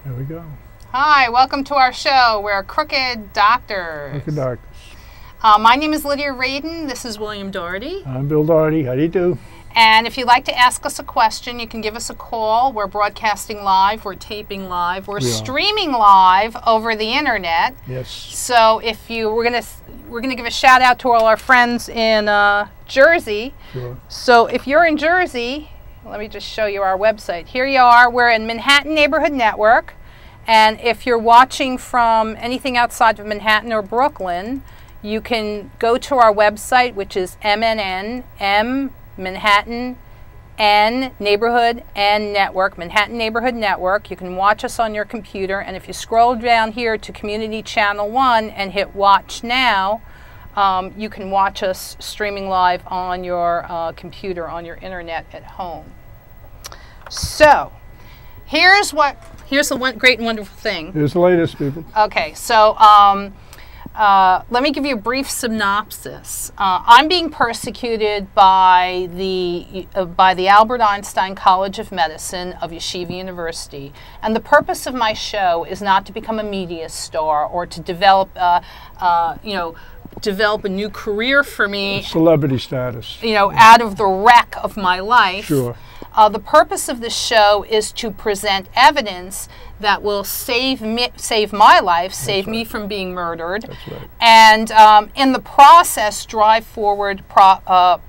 There we go. Hi, welcome to our show. We're Crooked Doctors. Crooked Doctors. My name is Lydia Radin. This is William Doherty. I'm Bill Doherty. How do you do? And if you'd like to ask us a question, you can give us a call. We're broadcasting live. We're taping live. We're streaming live over the internet. Yes. So if we're gonna give a shout out to all our friends in Jersey. Sure. So if you're in Jersey, let me just show you our website. Here you are. We're in Manhattan Neighborhood Network. And if you're watching from anything outside of Manhattan or Brooklyn, you can go to our website, which is MNN, Manhattan N Neighborhood and Network, Manhattan Neighborhood Network. You can watch us on your computer. And if you scroll down here to Community Channel 1 and hit Watch Now, you can watch us streaming live on your computer, on your internet at home. So, here's the one great and wonderful thing. Here's the latest, people. Okay, so let me give you a brief synopsis. I'm being persecuted by the Albert Einstein College of Medicine of Yeshiva University, and the purpose of my show is not to become a media star or to develop, develop a new career for me. Celebrity status. Out of the wreck of my life. Sure. The purpose of this show is to present evidence that will save my life, save me from being murdered, That's right. and in the process drive forward positive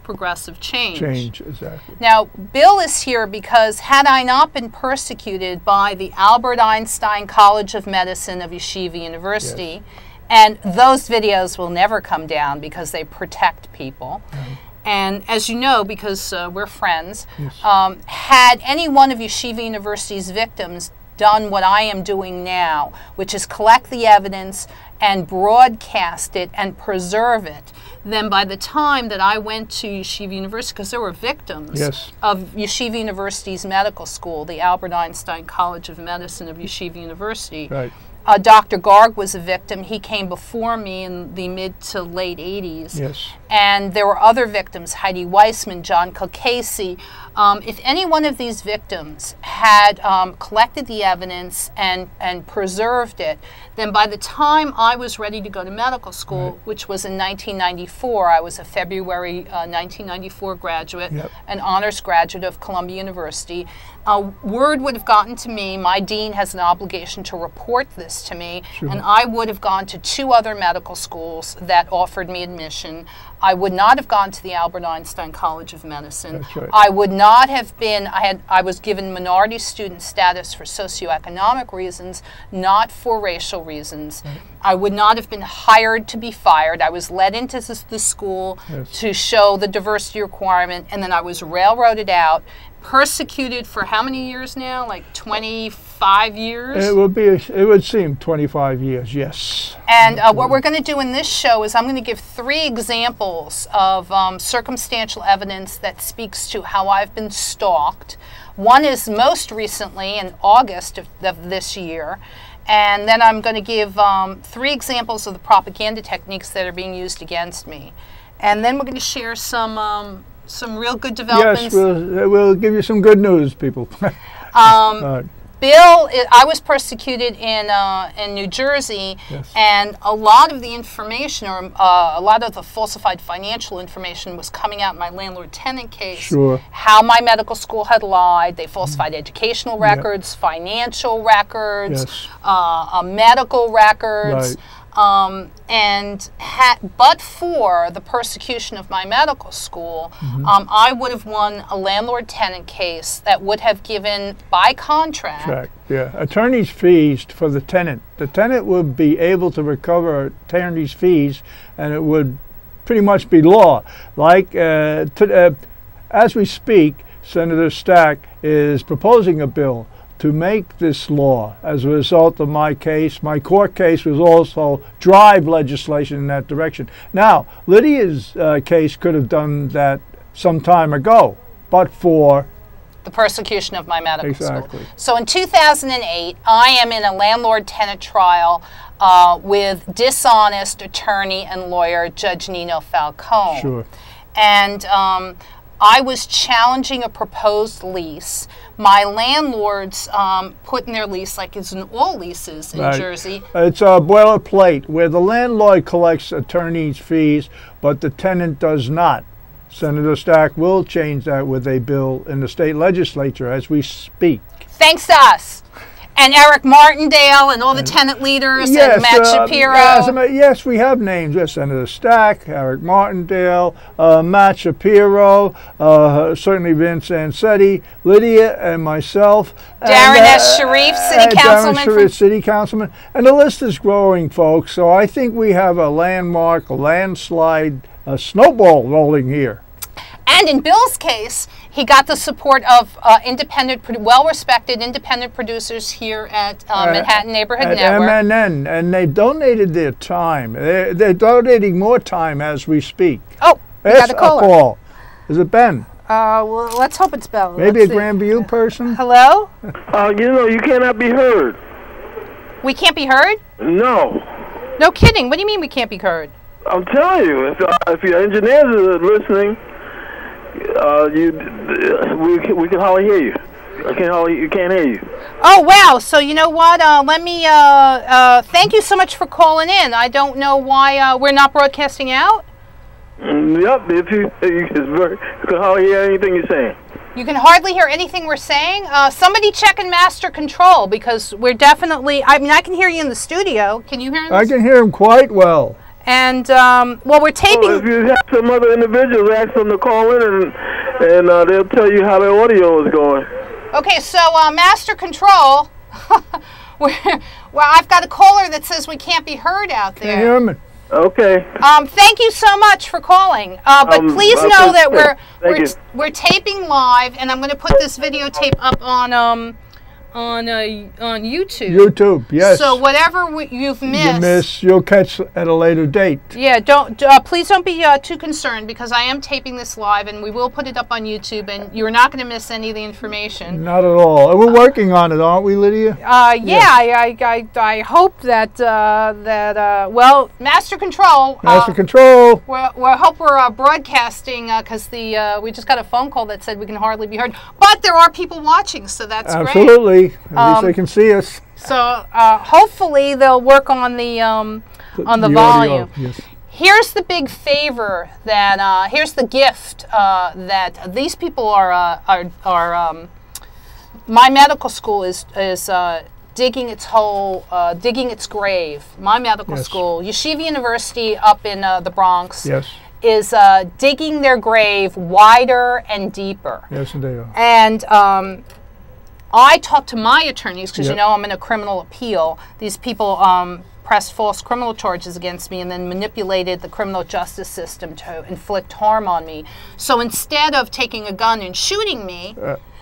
progressive change. Change, exactly. Now, Bill is here because had I not been persecuted by the Albert Einstein College of Medicine of Yeshiva University, and those videos will never come down because they protect people. And as you know, because we're friends, had any one of Yeshiva University's victims done what I am doing now, which is collect the evidence and broadcast it and preserve it, then by the time that I went to Yeshiva University, because there were victims of Yeshiva University's medical school, the Albert Einstein College of Medicine of Yeshiva University, Right. Dr. Garg was a victim. He came before me in the mid to late 80s. Yes. And there were other victims, Heidi Weissman, John Kilcasey. If any one of these victims had collected the evidence and preserved it, then by the time I was ready to go to medical school, which was in 1994, I was a February 1994 graduate, an honors graduate of Columbia University, word would have gotten to me. My dean has an obligation to report this to me, and I would have gone to 2 other medical schools that offered me admission. I would not have gone to the Albert Einstein College of Medicine. That's right. I would not have been, I was given minority student status for socioeconomic reasons, not for racial reasons. I would not have been hired to be fired. I was led into the school to show the diversity requirement, and then I was railroaded out, persecuted for how many years now? Like 25 years? It would seem 25 years, yes. And what we're going to do in this show is I'm going to give 3 examples of circumstantial evidence that speaks to how I've been stalked. One is most recently in August of this year. And then I'm going to give 3 examples of the propaganda techniques that are being used against me. And then we're going to share some real good developments. Yes, we'll give you some good news, people. Bill, I was persecuted in New Jersey, and a lot of the information, or a lot of the falsified financial information, was coming out in my landlord-tenant case. How my medical school had lied. They falsified educational records, financial records, medical records. But for the persecution of my medical school, I would have won a landlord-tenant case that would have given, by contract, attorney's fees for the tenant. The tenant would be able to recover attorney's fees, and it would pretty much be law. Like, as we speak, Senator Stack is proposing a bill to make this law as a result of my case. My court case was also drive legislation in that direction. Now, Lydia's case could have done that some time ago, but for the persecution of my medical school. So in 2008, I am in a landlord-tenant trial with dishonest attorney and lawyer Judge Nino Falcone. Sure. And I was challenging a proposed lease. My landlords put in their lease, like it's in all leases in Jersey. It's a boilerplate where the landlord collects attorney's fees, but the tenant does not. Senator Stack will change that with a bill in the state legislature as we speak. Thanks to us. And Eric Martindale and all the tenant leaders and Matt Shapiro. Yes, we have names. Yes, Senator Stack, Eric Martindale, Matt Shapiro, certainly Vince Ansetti, Lydia and myself. Darren S. Sharif, City Councilman. Darren Sharif, City Councilman. And the list is growing, folks. So I think we have a landmark, a landslide, a snowball rolling here. And in Bill's case, he got the support of well-respected independent producers here at Manhattan Neighborhood Network. MNN, and they donated their time. They're donating more time as we speak. Oh, we got a caller. Call. Is it Ben? Well, let's hope it's Bill. Maybe a Grandview person? Hello? You cannot be heard. We can't be heard? No. No kidding. What do you mean we can't be heard? I'm telling you, if your engineers are listening, we can hardly hear you. You can't hear you. Oh wow! So you know what? Let me thank you so much for calling in. I don't know why we're not broadcasting out. Yep, you can hardly hear anything you're saying. You can hardly hear anything we're saying. Somebody check in master control because we're definitely. I mean, I can hear you in the studio. Can you hear us? I can hear him quite well. And well, we're taping. Well, if you have some other individuals, ask them to call in, and they'll tell you how the audio is going. Okay, so master control. Well, I've got a caller that says we can't be heard out there. Can you hear me? Okay. Thank you so much for calling. But please know that we're taping live, and I'm going to put this videotape up on YouTube. YouTube, yes. So whatever you've missed, you'll catch at a later date. Yeah, please don't be too concerned because I am taping this live and we will put it up on YouTube and you're not going to miss any of the information. Not at all. And we're working on it, aren't we, Lydia? Yeah, I hope that well, Master Control. Master Control. We hope we're broadcasting because we just got a phone call that said we can hardly be heard, but there are people watching, so that's great. Absolutely. At least they can see us. So hopefully they'll work on the volume. Audio, yes. Here's the big favor that here's the gift that these people are my medical school is digging its hole, digging its grave. My medical school, Yeshiva University up in the Bronx. Yes. Is digging their grave wider and deeper. Yes, they are. And I talked to my attorneys because, you know, I'm in a criminal appeal. These people pressed false criminal charges against me and then manipulated the criminal justice system to inflict harm on me. So instead of taking a gun and shooting me,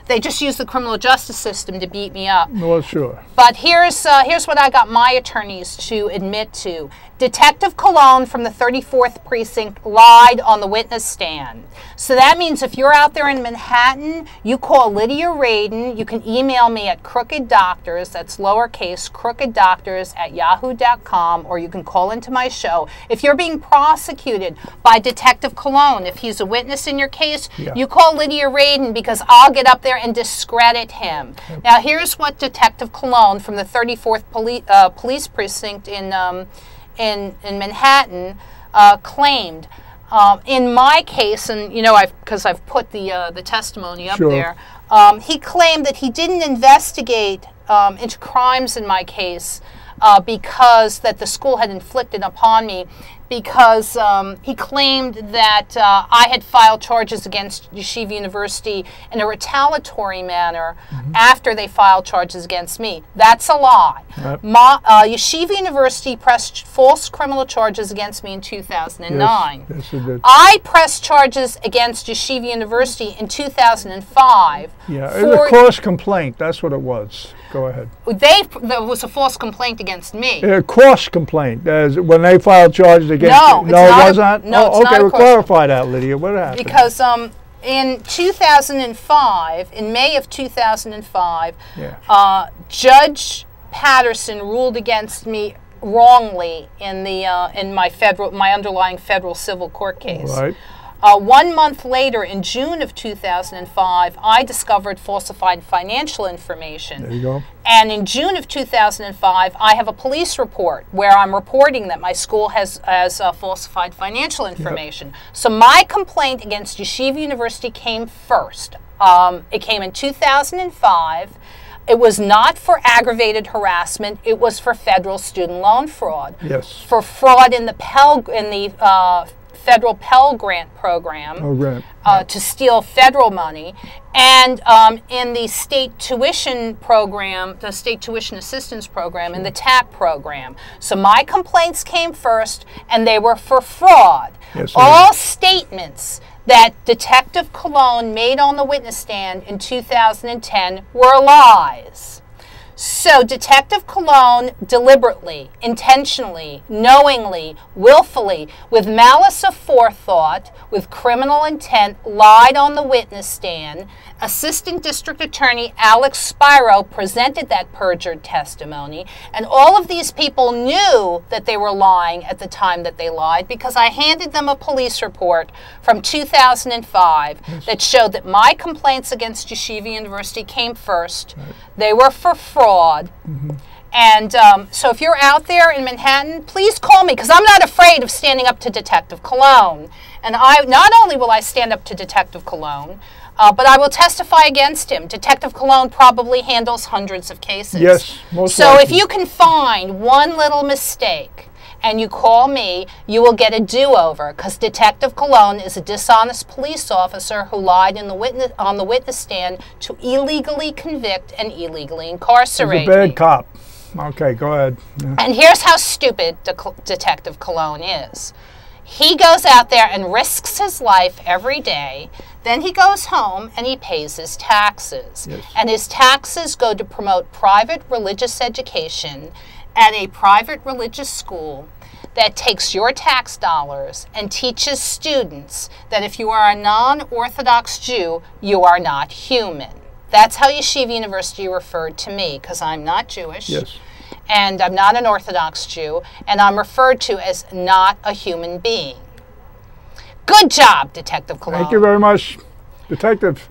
they just used the criminal justice system to beat me up. Well, sure. But here's what I got my attorneys to admit to. Detective Cologne from the 34th Precinct lied on the witness stand. So that means if you're out there in Manhattan, you call Lydia Radin. You can email me at crookeddoctors, that's lowercase, crookeddoctors@yahoo.com, or you can call into my show. If you're being prosecuted by Detective Cologne, if he's a witness in your case, you call Lydia Radin because I'll get up there and discredit him. Now here's what Detective Cologne from the 34th Police Precinct in Manhattan claimed. In my case, and you know, because I've put the testimony up there, he claimed that he didn't investigate into crimes in my case because that the school had inflicted upon me, because he claimed that I had filed charges against Yeshiva University in a retaliatory manner after they filed charges against me. That's a lie. Yeshiva University pressed false criminal charges against me in 2009. Yes, it did. I pressed charges against Yeshiva University in 2005. Yeah, it was a cross complaint. That's what it was. Go ahead. There was a false complaint against me. A cross complaint. When they filed charges against no, you. No, it wasn't? No, it's not okay, a we'll clarify that, Lydia. What happened? Because in 2005, in May of 2005, Judge Patterson ruled against me wrongly in my underlying federal civil court case. Right. 1 month later, in June of 2005, I discovered falsified financial information. There you go. And in June of 2005, I have a police report where I'm reporting that my school has falsified financial information. So my complaint against Yeshiva University came first. It came in 2005. It was not for aggravated harassment. It was for federal student loan fraud. Yes. For fraud in the federal Pell Grant program. Oh, right. To steal federal money, and in the state tuition program, the state tuition assistance program, in the TAP program. So my complaints came first, and they were for fraud. Yes, all statements that Detective Colon made on the witness stand in 2010 were lies. So Detective Colon deliberately, intentionally, knowingly, willfully, with malice aforethought, with criminal intent, lied on the witness stand. Assistant District Attorney Alex Spiro presented that perjured testimony, and all of these people knew that they were lying at the time that they lied, because I handed them a police report from 2005 that showed that my complaints against Yeshiva University came first. Right. They were for fraud. And so if you're out there in Manhattan, please call me, because I'm not afraid of standing up to Detective Colon. And not only will I stand up to Detective Colon, but I will testify against him. Detective Colon probably handles hundreds of cases. Yes, most So likely. if you can find one little mistake and you call me, you will get a do-over, because Detective Colon is a dishonest police officer who lied on the witness stand to illegally convict and illegally incarcerate He's a bad me. cop. Okay, go ahead. Yeah. And here's how stupid Detective Colon is. He goes out there and risks his life every day. Then he goes home and he pays his taxes. Yes. And his taxes go to promote private religious education at a private religious school that takes your tax dollars and teaches students that if you are a non-Orthodox Jew, you are not human. That's how Yeshiva University referred to me, because I'm not Jewish. Yes. And I'm not an Orthodox Jew, and I'm referred to as not a human being. Good job, Detective Colon. Thank you very much, Detective.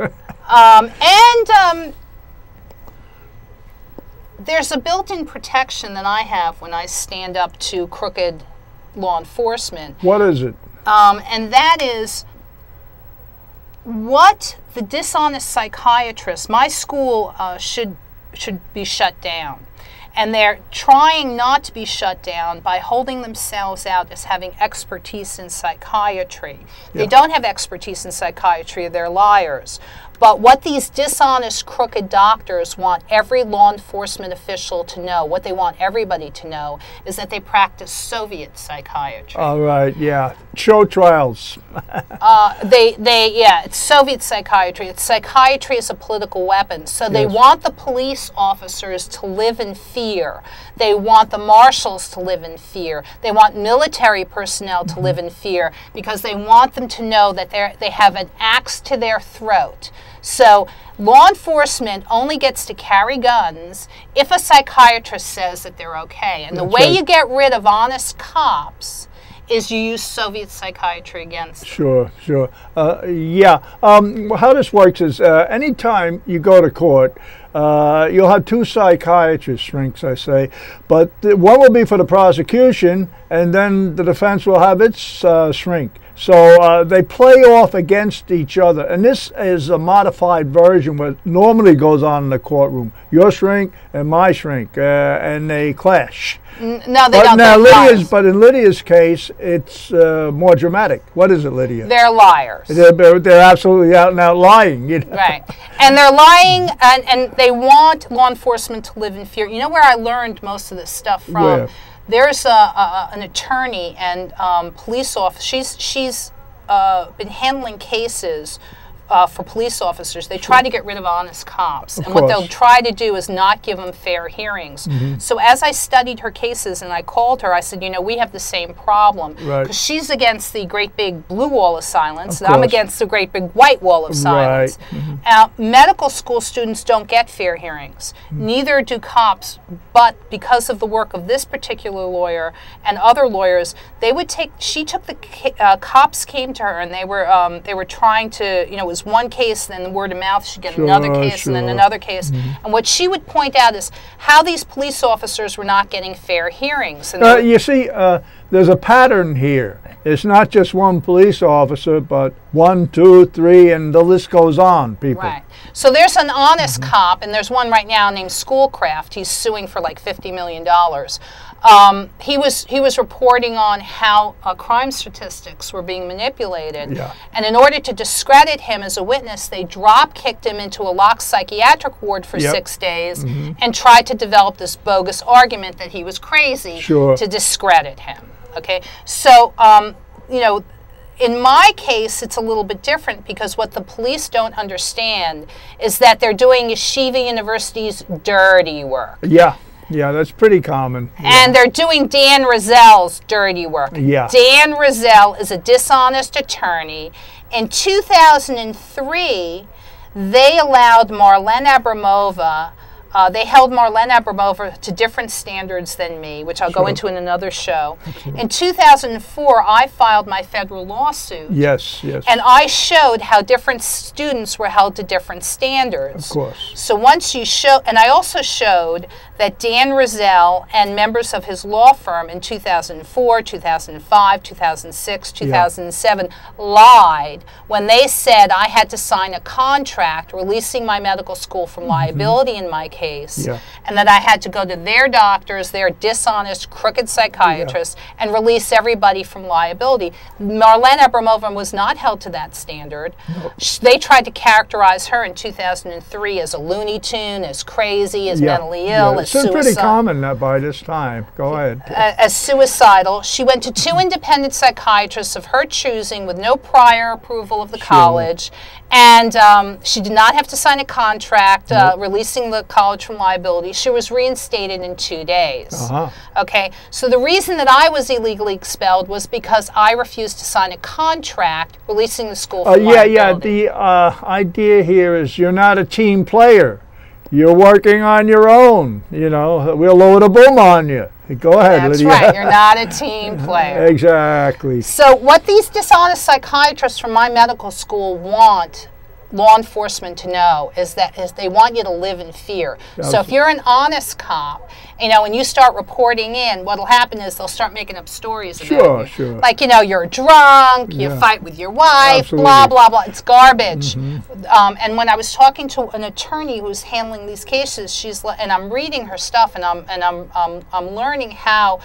There's a built-in protection that I have when I stand up to crooked law enforcement. What is it? And that is what the dishonest psychiatrist, my school should be shut down. And they're trying not to be shut down by holding themselves out as having expertise in psychiatry. Yeah. They don't have expertise in psychiatry, they're liars. But what these dishonest, crooked doctors want every law enforcement official to know, what they want everybody to know, is that they practice Soviet psychiatry. All right, yeah. Show trials. It's Soviet psychiatry. It's psychiatry as a political weapon. So they Yes. want the police officers to live in fear. They want the marshals to live in fear. They want military personnel to live in fear, because they want them to know that they have an axe to their throat. So law enforcement only gets to carry guns if a psychiatrist says that they're okay. And the That's way right. you get rid of honest cops is you use Soviet psychiatry against them. Sure, sure. How this works is anytime you go to court, you'll have two psychiatrists, shrinks, I say, but one will be for the prosecution, and then the defense will have its shrink. So they play off against each other, and this is a modified version what normally goes on in the courtroom. Your shrink and my shrink, and they clash. No, they But don't. now They're liars. But in Lydia's case, it's more dramatic. What is it, Lydia? They're liars. They're absolutely out and out lying. You know? Right. And they're lying, and they want law enforcement to live in fear. You know where I learned most of this stuff from? Where? There's an attorney and police officer. She's been handling cases for police officers. They try to get rid of honest cops. And what course. they'll try to do is not give them fair hearings. So as I studied her cases and I called her, I said, you know, we have the same problem. Right. Because she's against the great big blue wall of silence, Of and I'm course. against the great big white wall of silence. Now, medical school students don't get fair hearings. Neither do cops, but because of the work of this particular lawyer and other lawyers, she took the, cops came to her and they were trying to, you know, it was one case and then word of mouth, she'd get another case and then another case. And what she would point out is how these police officers were not getting fair hearings. And You see, there's a pattern here. It's not just one police officer, but 1, 2, 3, and the list goes on, people. Right. So there's an honest cop, and there's one right now named Schoolcraft. He's suing for like $50 million. He was reporting on how crime statistics were being manipulated. Yeah. And in order to discredit him as a witness, they drop-kicked him into a locked psychiatric ward for 6 days and tried to develop this bogus argument that he was crazy to discredit him. Okay? So, you know, in my case, it's a little bit different because what the police don't understand is that they're doing Yeshiva University's dirty work. Yeah, that's pretty common. And they're doing Dan Rizal's dirty work. Yeah. Dan Rizal is a dishonest attorney. In 2003, they allowed Marlene Abramova, they held Marlene Abramova to different standards than me, which I'll go into in another show. In 2004, I filed my federal lawsuit. Yes. And I showed how different students were held to different standards. Of course. So once you show, and I also showed that Dan Rizal and members of his law firm in 2004, 2005, 2006, 2007 lied when they said I had to sign a contract releasing my medical school from liability in my case, and that I had to go to their doctors, their dishonest, crooked psychiatrists, and release everybody from liability. Marlene Abramova was not held to that standard. They tried to characterize her in 2003 as a Looney Tune, as crazy, as mentally ill, as it's pretty common by this time. Go ahead. As suicidal. She went to 2 independent psychiatrists of her choosing with no prior approval of the college, and she did not have to sign a contract releasing the college from liability. She was reinstated in 2 days. Okay, so the reason that I was illegally expelled was because I refused to sign a contract releasing the school from liability. The idea here is you're not a team player. You're working on your own. You know, we'll load a boom on you. Go ahead, That's Lydia. right. You're not a team player. Exactly. So what these dishonest psychiatrists from my medical school want law enforcement to know is they want you to live in fear. So if you're an honest cop, you know, and you start reporting in, what'll happen is they'll start making up stories about you. Like, you know, you're drunk, you fight with your wife, blah, blah, blah. It's garbage. And when I was talking to an attorney who's handling these cases, and I'm reading her stuff, and I'm learning how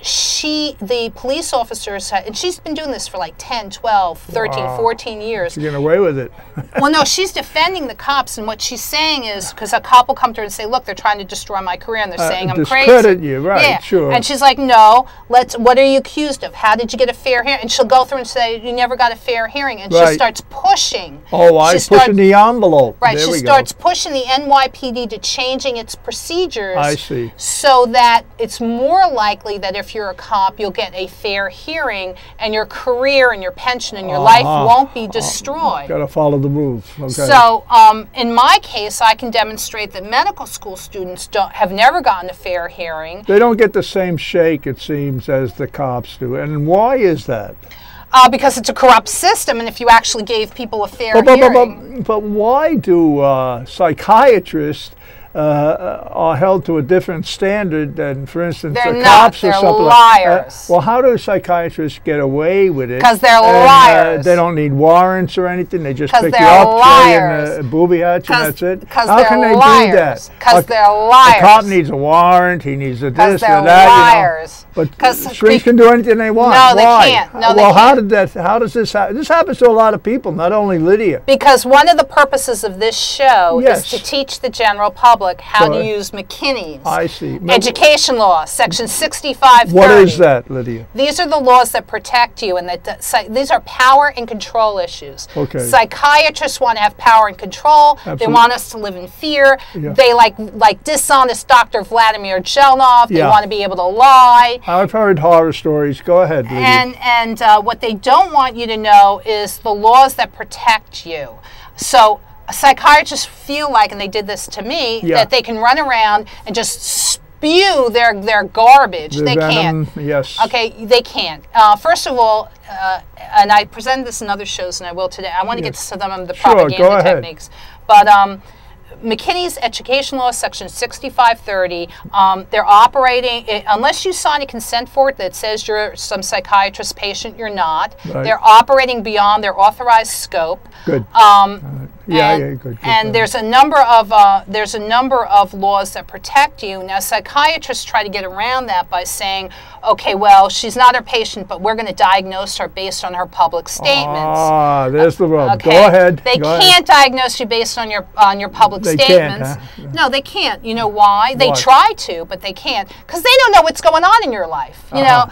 the police officers, and she's been doing this for like 10, 12, 13, 14 years. She's getting away with it. Well, no, she's defending the cops, and what she's saying is, because a cop will come to her and say, look, they're trying to destroy my career, and they're saying I'm crazy. Discredit you, right, sure. And she's like, no, what are you accused of? How did you get a fair hearing? And she'll go through and say, you never got a fair hearing, and she starts pushing. Pushing the envelope. Right, she starts pushing the NYPD to changing its procedures. I see. So that it's more likely that if you're a cop, you'll get a fair hearing, and your career and your pension and your life won't be destroyed. Got to follow the rules. Okay. So, in my case, I can demonstrate that medical school students have never gotten a fair hearing. They don't get the same shake, it seems, as the cops do. And why is that? Because it's a corrupt system, and if you actually gave people a fair hearing. But why do psychiatrists are held to a different standard than, for instance, the cops or something? They're liars. Well, how do psychiatrists get away with it? Because they're liars. They don't need warrants or anything. They just pick you up, carry in a booby hatch, and that's it. How can they do that? Because they're liars. A cop needs a warrant. He needs a this or that. Liars. You know. But shrinks can do anything they want. No, Why? they can't. No, well, they can't. How does this happen? This happens to a lot of people, not only Lydia. Because one of the purposes of this show is to teach the general public public how Go to ahead. use McKinney's. I see. Education law, section 6530. What is that, Lydia? These are the laws that protect you, and these are power and control issues. Okay. Psychiatrists want to have power and control. They Absolutely. want us to live in fear. Yeah. They like dishonest Dr. Vladimir Jelnov. They Yeah. want to be able to lie. I've heard horror stories. Go ahead, Lydia. And what they don't want you to know is the laws that protect you. So psychiatrists feel like, and they did this to me, Yeah. that they can run around and just spew their garbage. The They venom, can't. yes. Okay, they can't. First of all, and I presented this in other shows, and I will today. I want to get to some of the Sure, propaganda go ahead. techniques, but. McKinney's Education Law, Section 6530, they're operating, unless you sign a consent for it that says you're some psychiatrist patient, you're not. Right. They're operating beyond their authorized scope. Good. And, good. and there's a number of laws that protect you. Now, psychiatrists try to get around that by saying, okay, well, she's not our patient, but we're going to diagnose her based on her public statements. Ah, there's the rub. Okay. Go ahead. They Go can't diagnoose you based on your public They statements. can't, No, they can't. You know why? They Why? try to, but they can't because they don't know what's going on in your life. You know,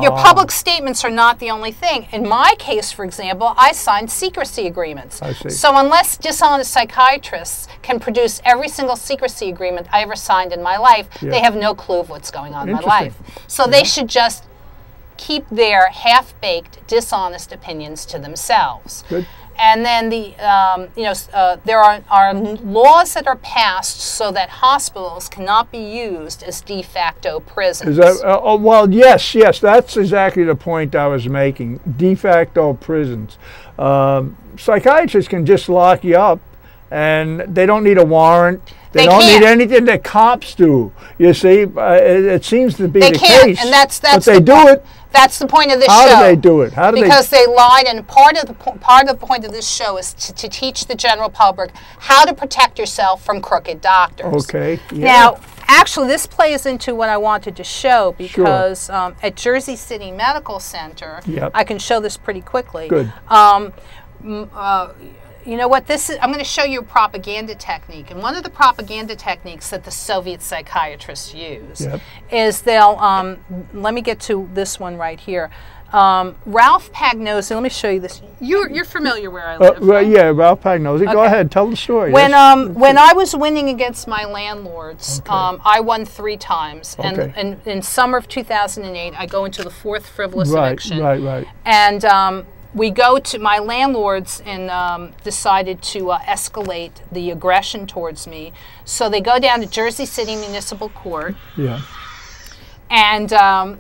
your public statements are not the only thing. In my case, for example, I signed secrecy agreements. I see. So unless dishonest psychiatrists can produce every single secrecy agreement I ever signed in my life, Yeah. they have no clue of what's going on in my Interesting. life. So they should just keep their half-baked, dishonest opinions to themselves. Good. And then there are laws that are passed so that hospitals cannot be used as de facto prisons. Is that, well, yes, that's exactly the point I was making. De facto prisons. Psychiatrists can just lock you up, and they don't need a warrant. They don't can't. need anything that cops do. You see, it seems to be They the can't, case. and that's but the they do point. it. That's the point of this How show. do they do it? How do because they lied, and part of the point of this show is to teach the general public how to protect yourself from crooked doctors. Okay. Yeah. Now, actually, this plays into what I wanted to show because at Jersey City Medical Center, Yep. I can show this pretty quickly. Good. You know what this is? I'm going to show you a propaganda technique, and one of the propaganda techniques that the Soviet psychiatrists use Yep. is they'll. Let me get to this one right here. Ralph Pagnosi. Let me show you this. You're familiar where I live. Well, yeah, Ralph Pagnosi. Go Okay. ahead, tell the story. When Yes. when I was winning against my landlords, Okay. I won 3 times, Okay. and in summer of 2008, I go into the 4th frivolous Right, eviction. right. And we go to my landlords and decided to escalate the aggression towards me. So they go down to Jersey City Municipal Court. Yeah. And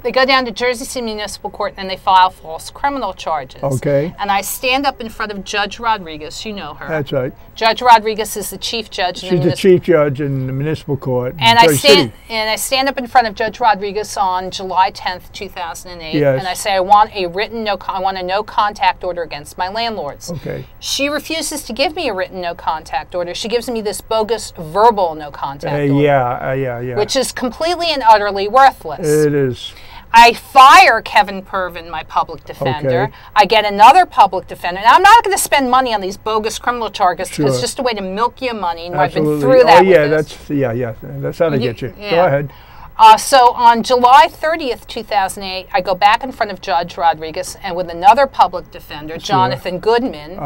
they go down to Jersey City Municipal Court and they file false criminal charges. Okay. And I stand up in front of Judge Rodriguez. You know her. That's right. Judge Rodriguez is the chief judge in She's the the chief judge in the municipal court. in And I Jersey City. stand up in front of Judge Rodriguez on July 10th, 2008, Yes. and I say I want a no contact order against my landlords. Okay. She refuses to give me a written no contact order. She gives me this bogus verbal no contact order, Yeah. which is completely and utterly worthless. It is. I fire Kevin Pervin, my public defender. Okay. I get another public defender. Now, I'm not going to spend money on these bogus criminal charges because Sure. it's just a way to milk your money. And I've been Absolutely. through that. Oh, yeah, with this. that's how they get you. Yeah. Go ahead. So on July 30th, 2008, I go back in front of Judge Rodriguez and with another public defender, Jonathan Goodman,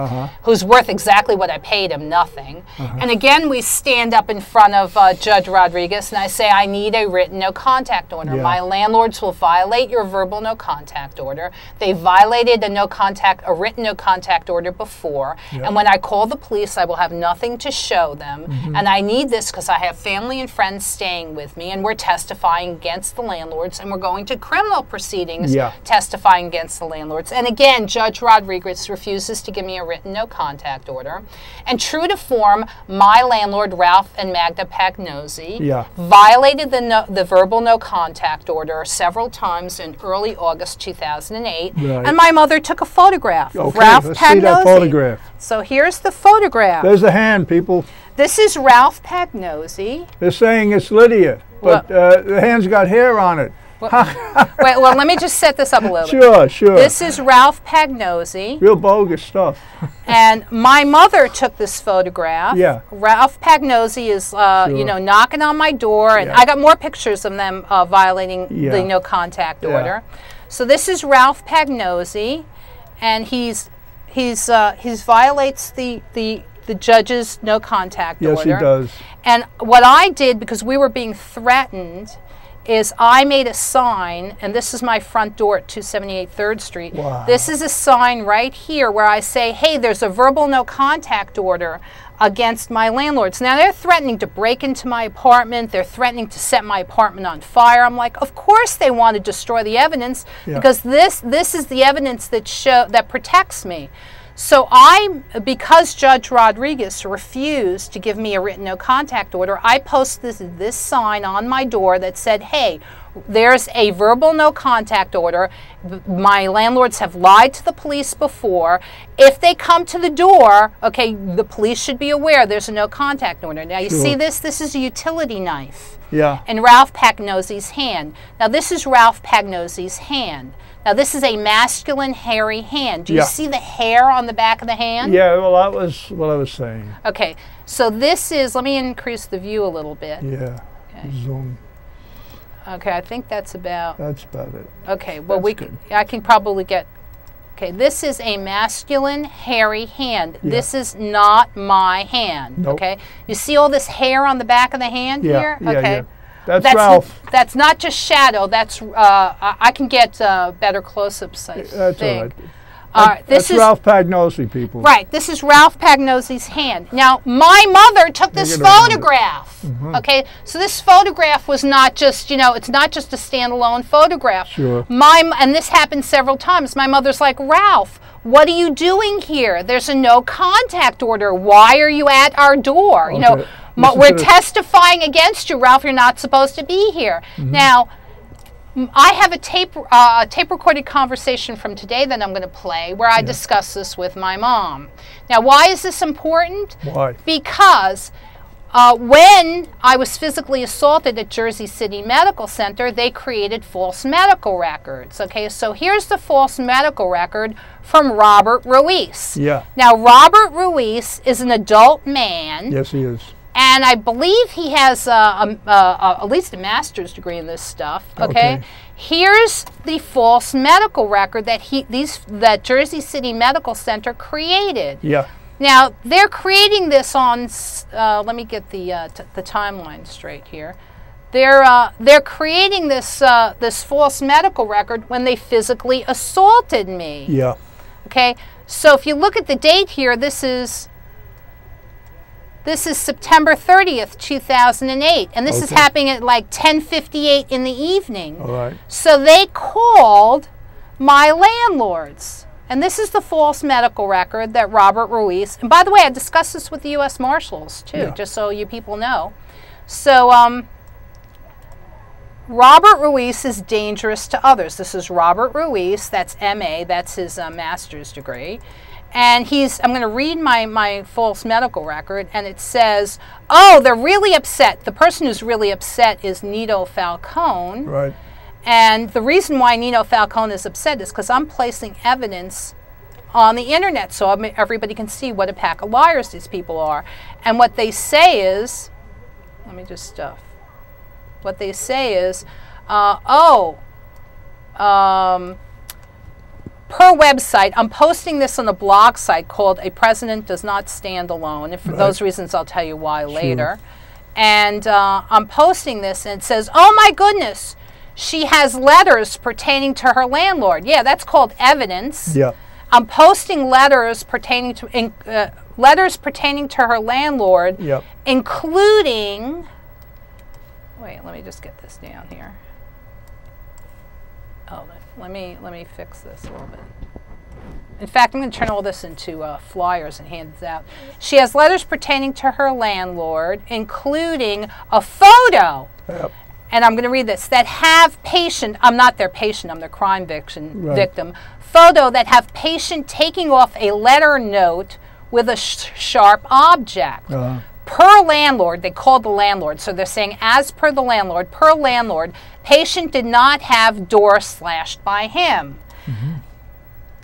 who's worth exactly what I paid him, nothing. And again, we stand up in front of Judge Rodriguez and I say, I need a written no contact order. Yeah. My landlords will violate your verbal no contact order. They violated a written no contact order before. Yep. And when I call the police, I will have nothing to show them. And I need this because I have family and friends staying with me and we're testifying against the landlords, and we're going to criminal proceedings testifying against the landlords. And again, Judge Rodriguez refuses to give me a written no contact order. And true to form, my landlord, Ralph and Magda Pagnosi, violated the verbal no contact order several times in early August 2008. Right. And my mother took a photograph of Okay, Ralph let's Pagnosi. see that photograph. So here's the photograph. There's the hand, people. This is Ralph Pagnosi. They're saying it's Lydia, but the hand's got hair on it. Wait, well, let me just set this up a little bit. Sure, sure. This is Ralph Pagnosi. Real bogus stuff. And my mother took this photograph. Yeah. Ralph Pagnosi is, you know, knocking on my door, and Yeah. I got more pictures of them violating Yeah. the no contact Yeah. order. So this is Ralph Pagnosi, and he's violates the judge's no contact Yes, order. he does. And what I did, because we were being threatened, is I made a sign, and this is my front door at 278 3rd Street. Wow. This is a sign right here where I say, hey, there's a verbal no contact order against my landlords. Now, they're threatening to break into my apartment. They're threatening to set my apartment on fire. I'm like, of course they want to destroy the evidence, Yeah. because this is the evidence that protects me. So because Judge Rodriguez refused to give me a written no contact order, I posted this sign on my door that said, hey, there's a verbal no contact order. My landlords have lied to the police before. If they come to the door, okay, the police should be aware there's a no contact order. Now, you see this? This is a utility knife. Yeah. And Ralph Pagnosi's hand. Now, this is Ralph Pagnosi's hand. Now, this is a masculine, hairy hand. Do you Yeah. see the hair on the back of the hand? Yeah, well, that was what I was saying. Okay, so this is, let me increase the view a little bit. Yeah. Okay. Zoom. Okay, I think that's about, That's about it. okay, well, That's good. I can probably get, okay, this is a masculine, hairy hand. Yeah. This is not my hand, Nope. okay? You see all this hair on the back of the hand Yeah. here? Yeah, Okay. yeah. That's Ralph. That's not just shadow. That's I can get better close-ups. I That's all think. right. All right, this That's is Ralph Pagnosi, people. right. This is Ralph Pagnosi's hand. Now, my mother took this Look at that. photograph. Okay, so this photograph was not just, you know, it's not just a standalone photograph. Sure. And this happened several times. My mother's like, Ralph, what are you doing here? There's a no contact order. Why are you at our door? You know, Okay. Listen we're to this. testifying against you, Ralph. You're not supposed to be here. Now, I have a tape recorded conversation from today that I'm going to play where I discuss this with my mom. Now, why is this important? Why? Because when I was physically assaulted at Jersey City Medical Center, they created false medical records. Okay, so here's the false medical record from Robert Ruiz. Yeah. Now, Robert Ruiz is an adult man. Yes, he is. And I believe he has at least a master's degree in this stuff. Okay? Okay. Here's the false medical record that Jersey City Medical Center created. Yeah. Now they're creating this on. Let me get the timeline straight here. They're creating this this false medical record when they physically assaulted me. Yeah. Okay. So if you look at the date here, this is September 30th, 2008, and this is Okay. happening at like 10:58 in the evening. All right. So they called my landlords, and this is the false medical record that Robert Ruiz, and by the way, I discussed this with the U.S. Marshals too, Yeah. just so you people know. So Robert Ruiz is dangerous to others. This is Robert Ruiz, that's M.A., that's his master's degree. And I'm going to read my false medical record, and it says, oh, they're really upset. The person who's really upset is Nito Falcone. Right. And the reason why Nito Falcone is upset is because I'm placing evidence on the internet so everybody can see what a pack of liars these people are. And what they say is, let me just, what they say is, per website, I'm posting this on a blog site called A President Does Not Stand Alone. And for those reasons, I'll tell you why later. And I'm posting this, and it says, oh my goodness, she has letters pertaining to her landlord. Yeah, that's called evidence. Yeah. I'm posting letters pertaining to her landlord, Yep. including, wait, let me just get this down here. Oh, let me fix this a little bit. In fact, I'm going to turn all this into flyers and hand this out. She has letters pertaining to her landlord, including a photo. Yep. And I'm going to read this, that have patient, I'm not their patient, I'm their crime victim, photo that have patient taking off a letter note with a sharp object. per landlord, they called the landlord, so they're saying as per the landlord, per landlord, patient did not have door slashed by him.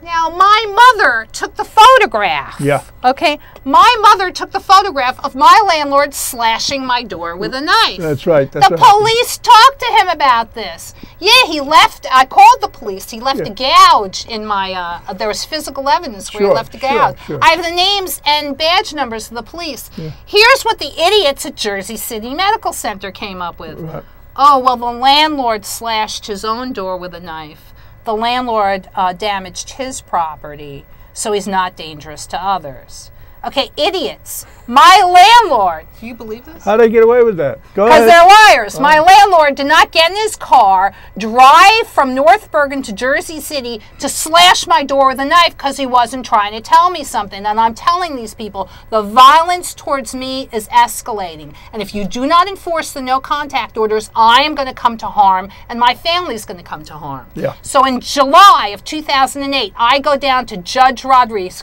Now, my mother took the photograph. Yeah. Okay? My mother took the photograph of my landlord slashing my door with a knife. That's right. That's The right. police talked to him about this. Yeah, he left. I called the police. He left a gouge in my, there was physical evidence where he Sure, left a gouge. sure. I have the names and badge numbers of the police. Here's what the idiots at Jersey City Medical Center came up with. Right. Oh, well, the landlord slashed his own door with a knife. The landlord damaged his property, so he's not dangerous to others. Okay, idiots. My landlord, do you believe this? How'd they get away with that? Go Because ahead. they're liars. My landlord did not get in his car, drive from North Bergen to Jersey City to slash my door with a knife because he wasn't trying to tell me something. And I'm telling these people, the violence towards me is escalating. And if you do not enforce the no contact orders, I am going to come to harm and my family's going to come to harm. Yeah. So in July of 2008, I go down to Judge Rodriguez